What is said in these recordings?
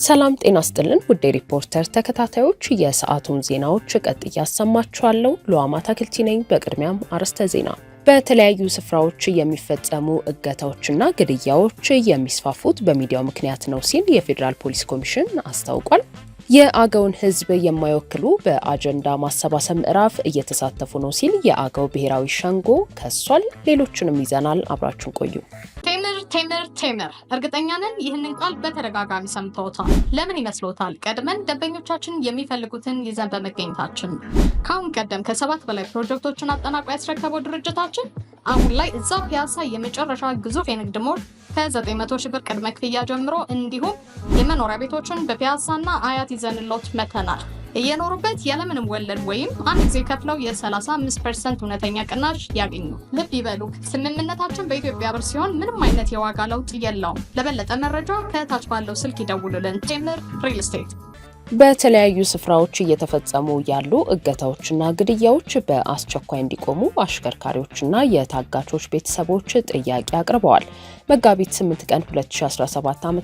ሰላም ጤና ይስጥልን ውድ ሪፖርተር ተከታታዮች የሰዓቱን ዜናዎች ቀጥዬ አሰማችኋለሁ። ሉአማ ታክልቲ ነኝ። በቅድሚያም አርዕስተ ዜና። በተለያዩ ስፍራዎች የሚፈጸሙ እገታዎችና ግድያዎች የሚስፋፉት በሚዲያው ምክንያት ነው ሲል የፌዴራል ፖሊስ ኮሚሽን አስታውቋል። የአገውን ሕዝብ የማይወክሉ በአጀንዳ ማሰባሰብ ምዕራፍ እየተሳተፉ ነው ሲል የአገው ብሔራዊ ሸንጎ ከሷል። ሌሎችንም ይዘናል። አብራችሁን ቆዩ። ቴምር እርግጠኛ ነን ይህንን ቃል በተደጋጋሚ ሰምተውታል። ለምን ይመስሎታል? ቀድመን ደንበኞቻችን የሚፈልጉትን ይዘን በመገኘታችን። ከአሁን ቀደም ከ7 በላይ ፕሮጀክቶችን አጠናቆ ያስረከበው ድርጅታችን አሁን ላይ እዛው ፒያሳ የመጨረሻ ግዙፍ የንግድ ሞል ከ900 ሺህ ብር ቅድመ ክፍያ ጀምሮ እንዲሁም የመኖሪያ ቤቶችን በፒያሳና አያት ይዘንሎት መተናል። እየኖሩበት ያለምንም ወለድ ወይም አንድ ጊዜ ከፍለው የ35% እውነተኛ ቅናሽ ያገኙ። ልብ ይበሉ፣ ስምምነታችን በኢትዮጵያ ብር ሲሆን ምንም አይነት የዋጋ ለውጥ የለውም። ለበለጠ መረጃ ከታች ባለው ስልክ ይደውሉልን። ቴምር ሪል ስቴት። በተለያዩ ስፍራዎች እየተፈጸሙ ያሉ እገታዎችና ግድያዎች በአስቸኳይ እንዲቆሙ አሽከርካሪዎችና የታጋቾች ቤተሰቦች ጥያቄ አቅርበዋል። መጋቢት 8 ቀን 2017 ዓ.ም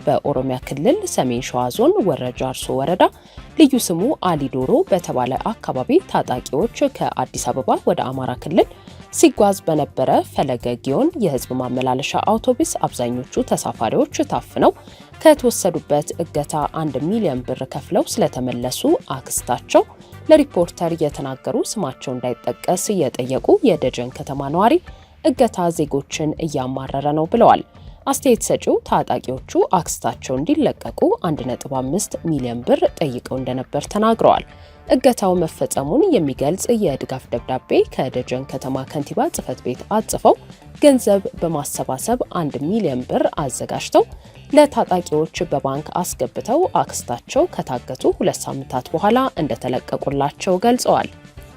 በኦሮሚያ ክልል ሰሜን ሸዋ ዞን ወረጃ አርሶ ወረዳ ልዩ ስሙ አሊዶሮ በተባለ አካባቢ ታጣቂዎች ከአዲስ አበባ ወደ አማራ ክልል ሲጓዝ በነበረ ፈለገ ጊዮን የህዝብ ማመላለሻ አውቶቡስ አብዛኞቹ ተሳፋሪዎች ታፍነው ከተወሰዱበት እገታ 1 ሚሊዮን ብር ከፍለው ስለተመለሱ አክስታቸው ለሪፖርተር የተናገሩ ስማቸው እንዳይጠቀስ የጠየቁ የደጀን ከተማ ነዋሪ እገታ ዜጎችን እያማረረ ነው ብለዋል። አስተያየት ሰጪው ታጣቂዎቹ አክስታቸው እንዲለቀቁ 1.5 ሚሊዮን ብር ጠይቀው እንደነበር ተናግረዋል። እገታው መፈጸሙን የሚገልጽ የድጋፍ ደብዳቤ ከደጀን ከተማ ከንቲባ ጽሕፈት ቤት አጽፈው ገንዘብ በማሰባሰብ 1 ሚሊዮን ብር አዘጋጅተው ለታጣቂዎች በባንክ አስገብተው አክስታቸው ከታገቱ 2 ሳምንታት በኋላ እንደተለቀቁላቸው ገልጸዋል።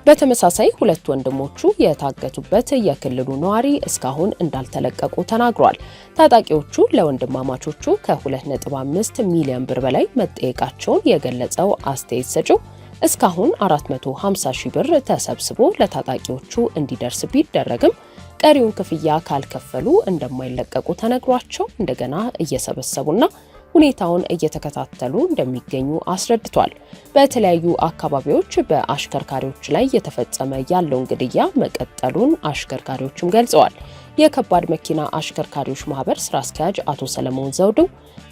በተመሳሳይ 2 ወንድሞቹ የታገቱበት የክልሉ ነዋሪ እስካሁን እንዳልተለቀቁ ተናግሯል። ታጣቂዎቹ ለወንድማማቾቹ ከ2.5 ሚሊዮን ብር በላይ መጠየቃቸውን የገለጸው አስተያየት ሰጪው እስካሁን 450 ሺህ ብር ተሰብስቦ ለታጣቂዎቹ እንዲደርስ ቢደረግም ቀሪውን ክፍያ ካልከፈሉ እንደማይለቀቁ ተነግሯቸው እንደገና እየሰበሰቡና ሁኔታውን እየተከታተሉ እንደሚገኙ አስረድቷል። በተለያዩ አካባቢዎች በአሽከርካሪዎች ላይ የተፈጸመ ያለውን ግድያ መቀጠሉን አሽከርካሪዎችም ገልጸዋል። የከባድ መኪና አሽከርካሪዎች ማህበር ስራ አስኪያጅ አቶ ሰለሞን ዘውዱ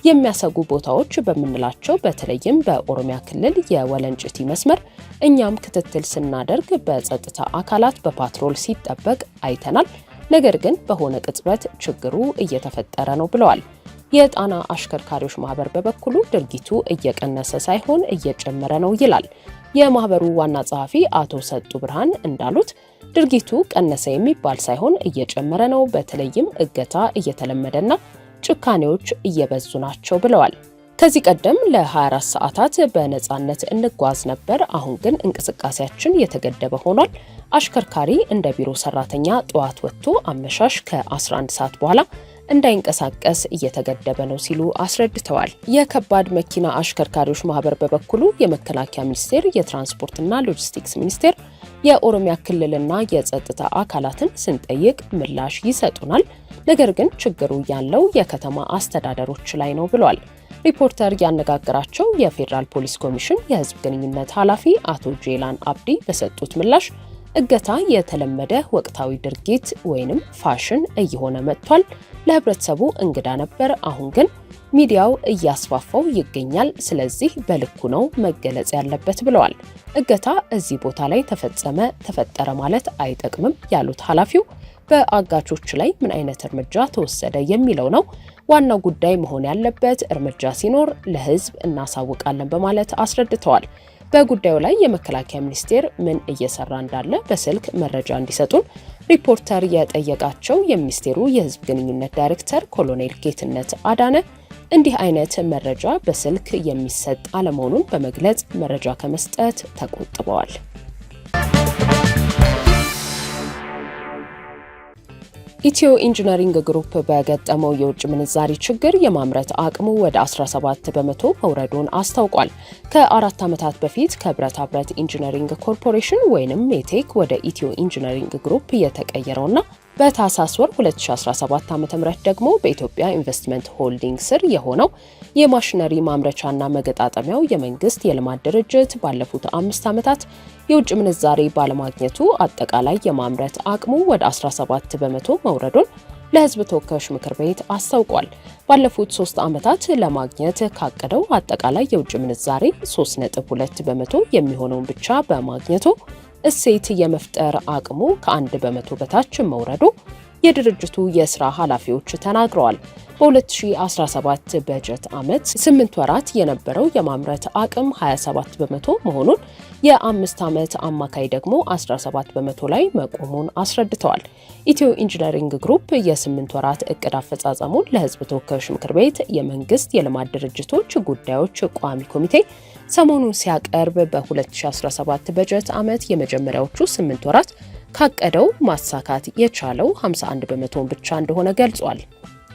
የሚያሰጉ ቦታዎች በመንላቸው በተለይም በኦሮሚያ ክልል የወለንጭቲ መስመር እኛም ክትትል ስናደርግ በጸጥታ አካላት በፓትሮል ሲጠበቅ አይተናል። ነገር ግን በሆነ ቅጽበት ችግሩ እየተፈጠረ ነው ብለዋል። የጣና አሽከርካሪዎች ማህበር በበኩሉ ድርጊቱ እየቀነሰ ሳይሆን እየጨመረ ነው ይላል። የማህበሩ ዋና ጸሐፊ አቶ ሰጡ ብርሃን እንዳሉት ድርጊቱ ቀነሰ የሚባል ሳይሆን እየጨመረ ነው። በተለይም እገታ እየተለመደና ጭካኔዎች እየበዙ ናቸው ብለዋል። ከዚህ ቀደም ለ24 ሰዓታት በነጻነት እንጓዝ ነበር። አሁን ግን እንቅስቃሴያችን የተገደበ ሆኗል። አሽከርካሪ እንደ ቢሮ ሰራተኛ ጠዋት ወጥቶ አመሻሽ ከ11 ሰዓት በኋላ እንዳይንቀሳቀስ እየተገደበ ነው ሲሉ አስረድተዋል። የከባድ መኪና አሽከርካሪዎች ማህበር በበኩሉ የመከላከያ ሚኒስቴር፣ የትራንስፖርትና ሎጂስቲክስ ሚኒስቴር፣ የኦሮሚያ ክልልና የጸጥታ አካላትን ስንጠይቅ ምላሽ ይሰጡናል። ነገር ግን ችግሩ ያለው የከተማ አስተዳደሮች ላይ ነው ብሏል። ሪፖርተር ያነጋገራቸው የፌዴራል ፖሊስ ኮሚሽን የህዝብ ግንኙነት ኃላፊ አቶ ጄላን አብዲ በሰጡት ምላሽ እገታ የተለመደ ወቅታዊ ድርጊት ወይንም ፋሽን እየሆነ መጥቷል። ለህብረተሰቡ እንግዳ ነበር። አሁን ግን ሚዲያው እያስፋፋው ይገኛል። ስለዚህ በልኩ ነው መገለጽ ያለበት ብለዋል። እገታ እዚህ ቦታ ላይ ተፈጠረ ማለት አይጠቅምም ያሉት ኃላፊው በአጋቾች ላይ ምን አይነት እርምጃ ተወሰደ የሚለው ነው ዋናው ጉዳይ መሆን ያለበት። እርምጃ ሲኖር ለህዝብ እናሳውቃለን በማለት አስረድተዋል። በጉዳዩ ላይ የመከላከያ ሚኒስቴር ምን እየሰራ እንዳለ በስልክ መረጃ እንዲሰጡን ሪፖርተር የጠየቃቸው የሚኒስቴሩ የህዝብ ግንኙነት ዳይሬክተር ኮሎኔል ጌትነት አዳነ እንዲህ አይነት መረጃ በስልክ የሚሰጥ አለመሆኑን በመግለጽ መረጃ ከመስጠት ተቆጥበዋል። ኢትዮ ኢንጂነሪንግ ግሩፕ በገጠመው የውጭ ምንዛሪ ችግር የማምረት አቅሙ ወደ 17 በመቶ መውረዱን አስታውቋል። ከ4 ዓመታት በፊት ከብረታ ብረት ኢንጂነሪንግ ኮርፖሬሽን ወይንም ሜቴክ ወደ ኢትዮ ኢንጂነሪንግ ግሩፕ የተቀየረውና በታህሳስ ወር 2017 ዓ.ም ደግሞ በኢትዮጵያ ኢንቨስትመንት ሆልዲንግ ስር የሆነው የማሽነሪ ማምረቻና መገጣጠሚያው የመንግስት የልማት ድርጅት ባለፉት 5 ዓመታት የውጭ ምንዛሬ ባለማግኘቱ አጠቃላይ የማምረት አቅሙ ወደ 17 በመቶ መውረዱን ለህዝብ ተወካዮች ምክር ቤት አስታውቋል። ባለፉት 3 ዓመታት ለማግኘት ካቀደው አጠቃላይ የውጭ ምንዛሬ 3.2 በመቶ የሚሆነውን ብቻ በማግኘቱ እሴት የመፍጠር አቅሙ ከ1 በመቶ በታች መውረዱ የድርጅቱ የስራ ኃላፊዎች ተናግረዋል። በ2017 በጀት ዓመት 8 ወራት የነበረው የማምረት አቅም 27 በመቶ መሆኑን የ5 ዓመት አማካይ ደግሞ 17 በመቶ ላይ መቆሙን አስረድተዋል። ኢትዮ ኢንጂነሪንግ ግሩፕ የ8 ወራት እቅድ አፈጻጸሙን ለህዝብ ተወካዮች ምክር ቤት የመንግስት የልማት ድርጅቶች ጉዳዮች ቋሚ ኮሚቴ ሰሞኑን ሲያቀርብ በ2017 በጀት ዓመት የመጀመሪያዎቹ 8 ወራት ካቀደው ማሳካት የቻለው 51 በመቶን ብቻ እንደሆነ ገልጿል።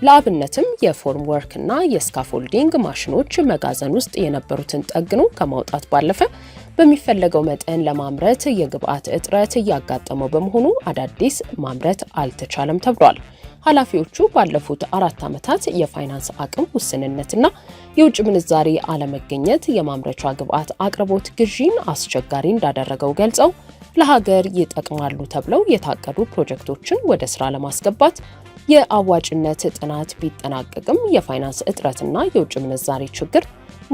ለአብነትም የፎርም ወርክ እና የስካፎልዲንግ ማሽኖች መጋዘን ውስጥ የነበሩትን ጠግኖ ከማውጣት ባለፈ በሚፈለገው መጠን ለማምረት የግብአት እጥረት እያጋጠመው በመሆኑ አዳዲስ ማምረት አልተቻለም ተብሏል። ኃላፊዎቹ ባለፉት 4 ዓመታት የፋይናንስ አቅም ውስንነትና የውጭ ምንዛሪ አለመገኘት የማምረቻ ግብአት አቅርቦት ግዢን አስቸጋሪ እንዳደረገው ገልጸው ለሀገር ይጠቅማሉ ተብለው የታቀዱ ፕሮጀክቶችን ወደ ስራ ለማስገባት የአዋጭነት ጥናት ቢጠናቀቅም የፋይናንስ እጥረትና የውጭ ምንዛሪ ችግር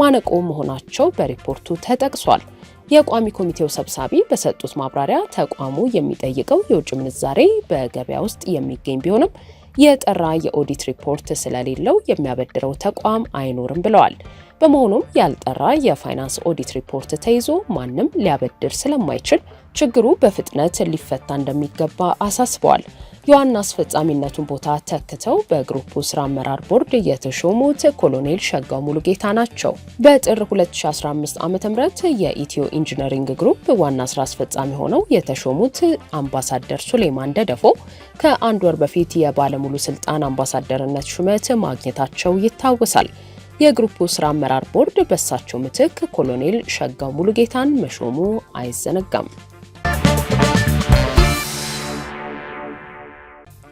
ማነቆ መሆናቸው በሪፖርቱ ተጠቅሷል። የቋሚ ኮሚቴው ሰብሳቢ በሰጡት ማብራሪያ ተቋሙ የሚጠይቀው የውጭ ምንዛሬ በገበያ ውስጥ የሚገኝ ቢሆንም የጠራ የኦዲት ሪፖርት ስለሌለው የሚያበድረው ተቋም አይኖርም ብለዋል። በመሆኑም ያልጠራ የፋይናንስ ኦዲት ሪፖርት ተይዞ ማንም ሊያበድር ስለማይችል ችግሩ በፍጥነት ሊፈታ እንደሚገባ አሳስበዋል። የዋና አስፈጻሚነቱን ቦታ ተክተው በግሩፑ ስራ አመራር ቦርድ የተሾሙት ኮሎኔል ሸጋው ሙሉጌታ ናቸው። በጥር 2015 ዓ.ም የኢትዮ ኢንጂነሪንግ ግሩፕ ዋና ስራ አስፈጻሚ ሆነው የተሾሙት አምባሳደር ሱሌማን ደደፎ ከ1 ወር በፊት የባለሙሉ ስልጣን አምባሳደርነት ሹመት ማግኘታቸው ይታወሳል። የግሩፑ ስራ አመራር ቦርድ በሳቸው ምትክ ኮሎኔል ሸጋው ሙሉጌታን መሾሙ አይዘነጋም።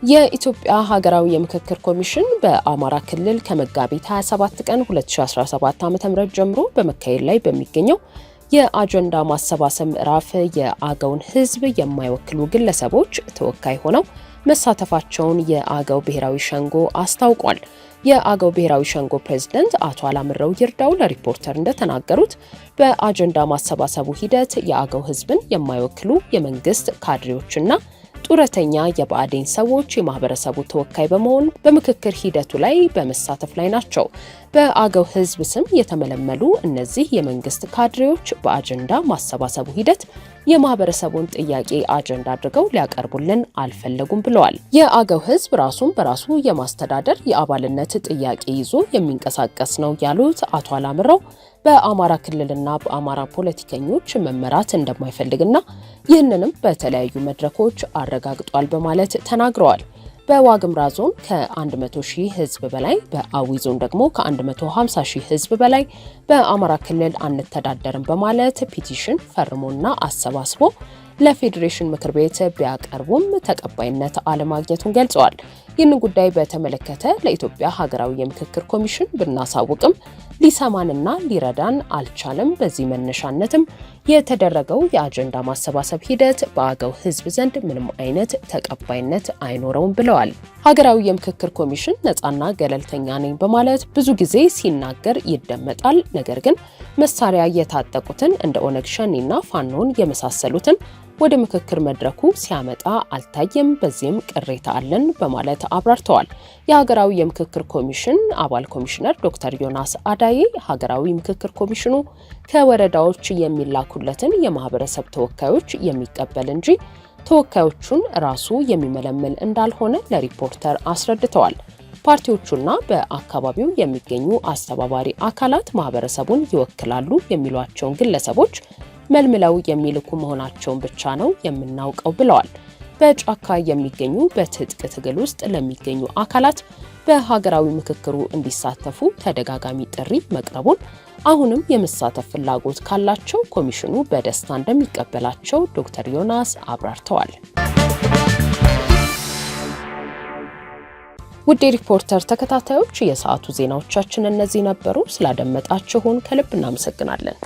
የኢትዮጵያ ሀገራዊ የምክክር ኮሚሽን በአማራ ክልል ከመጋቢት 27 ቀን 2017 ዓ.ም ጀምሮ በመካሄድ ላይ በሚገኘው የአጀንዳ ማሰባሰብ ምዕራፍ የአገውን ሕዝብ የማይወክሉ ግለሰቦች ተወካይ ሆነው መሳተፋቸውን የአገው ብሔራዊ ሸንጎ አስታውቋል። የአገው ብሔራዊ ሸንጎ ፕሬዝዳንት አቶ አላምረው ይርዳው ለሪፖርተር እንደተናገሩት በአጀንዳ ማሰባሰቡ ሂደት የአገው ሕዝብን የማይወክሉ የመንግስት ካድሬዎችና ጡረተኛ የብአዴን ሰዎች የማህበረሰቡ ተወካይ በመሆን በምክክር ሂደቱ ላይ በመሳተፍ ላይ ናቸው። በአገው ሕዝብ ስም የተመለመሉ እነዚህ የመንግስት ካድሬዎች በአጀንዳ ማሰባሰቡ ሂደት የማህበረሰቡን ጥያቄ አጀንዳ አድርገው ሊያቀርቡልን አልፈለጉም ብለዋል። የአገው ሕዝብ ራሱን በራሱ የማስተዳደር የአባልነት ጥያቄ ይዞ የሚንቀሳቀስ ነው ያሉት አቶ አላምረው በአማራ ክልልና በአማራ ፖለቲከኞች መመራት እንደማይፈልግና ይህንንም በተለያዩ መድረኮች አረጋግጧል በማለት ተናግረዋል። በዋግምራ ዞን ከ100 ሺህ ህዝብ በላይ፣ በአዊ ዞን ደግሞ ከ150 ሺህ ህዝብ በላይ በአማራ ክልል አንተዳደርም በማለት ፒቲሽን ፈርሞና አሰባስቦ ለፌዴሬሽን ምክር ቤት ቢያቀርቡም ተቀባይነት አለማግኘቱን ገልጸዋል። ይህንን ጉዳይ በተመለከተ ለኢትዮጵያ ሀገራዊ የምክክር ኮሚሽን ብናሳውቅም ሊሰማንና ሊረዳን አልቻለም። በዚህ መነሻነትም የተደረገው የአጀንዳ ማሰባሰብ ሂደት በአገው ሕዝብ ዘንድ ምንም አይነት ተቀባይነት አይኖረውም ብለዋል። ሀገራዊ የምክክር ኮሚሽን ነፃና ገለልተኛ ነኝ በማለት ብዙ ጊዜ ሲናገር ይደመጣል። ነገር ግን መሳሪያ የታጠቁትን እንደ ኦነግ ሸኔና ፋኖን የመሳሰሉትን ወደ ምክክር መድረኩ ሲያመጣ አልታየም። በዚህም ቅሬታ አለን በማለት አብራርተዋል። የሀገራዊ የምክክር ኮሚሽን አባል ኮሚሽነር ዶክተር ዮናስ አዳዬ ሀገራዊ ምክክር ኮሚሽኑ ከወረዳዎች የሚላኩለትን የማህበረሰብ ተወካዮች የሚቀበል እንጂ ተወካዮቹን ራሱ የሚመለምል እንዳልሆነ ለሪፖርተር አስረድተዋል። ፓርቲዎቹና በአካባቢው የሚገኙ አስተባባሪ አካላት ማህበረሰቡን ይወክላሉ የሚሏቸውን ግለሰቦች መልምለው የሚልኩ መሆናቸውን ብቻ ነው የምናውቀው ብለዋል። በጫካ የሚገኙ በትጥቅ ትግል ውስጥ ለሚገኙ አካላት በሀገራዊ ምክክሩ እንዲሳተፉ ተደጋጋሚ ጥሪ መቅረቡን፣ አሁንም የመሳተፍ ፍላጎት ካላቸው ኮሚሽኑ በደስታ እንደሚቀበላቸው ዶክተር ዮናስ አብራርተዋል። ውድ ሪፖርተር ተከታታዮች የሰዓቱ ዜናዎቻችን እነዚህ ነበሩ። ስላደመጣችሁን ከልብ እናመሰግናለን።